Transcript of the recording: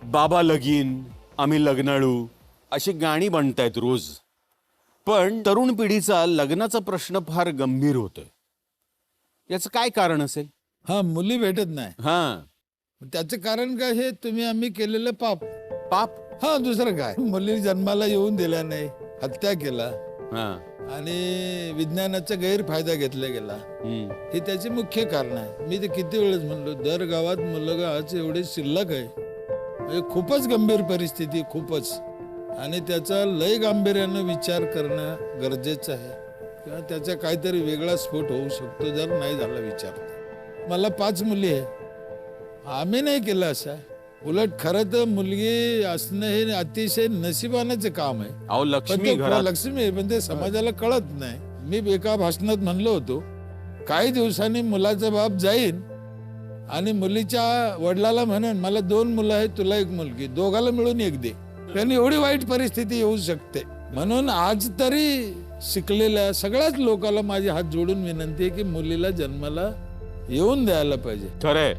बाबा लगीन, आम्ही लग्नाळू अशी गाणी बनतायत रोज. पण तरुण पिढीचा लग्नाचा प्रश्न फार गंभीर होतोय. याचं काय कारण असेल? हा, मुली भेटत नाही. हा, त्याचं कारण काय? हे तुम्ही आम्ही केलेलं पाप. पाप. हा, दुसरं काय? मुली जन्माला येऊन दिल्या नाही, हत्या केला हा. आणि विज्ञानाचा गैरफायदा घेतला गेला, हम्म. हे त्याचे मुख्य कारण आहे. मी तर किती वेळेस म्हणलो, दर गावात मुलगा आज एवढे शिल्लक आहे. म्हणजे खूपच गंभीर परिस्थिती, खूपच. आणि त्याचा लय गांभीर्यानं विचार करणं गरजेचं आहे, किंवा त्याचा काहीतरी वेगळा स्फोट होऊ शकतो जर नाही झाला विचार. मला 5 मुली आहे, आम्ही नाही केलं असं. उलट खरं तर मुलगी असणं हे अतिशय नशिबानाचं काम आहे. अहो, पण लक्ष्मी ते घरात. लक्ष्मी आहे, पण ते समाजाला कळत नाही. मी एका भाषणात म्हणलो होतो, काही दिवसांनी मुलाचा बाप जाईन आणि मुलीच्या वडिलाला म्हणेन, मला 2 मुलं आहेत, तुला 1 मुलगी, दोघाला मिळून 1 दे. त्यांनी एवढी वाईट परिस्थिती येऊ शकते. म्हणून आज तरी शिकलेल्या सगळ्याच लोकांना माझे हात जोडून विनंती आहे की मुलीला जन्माला येऊन द्यायला पाहिजे. खरंय.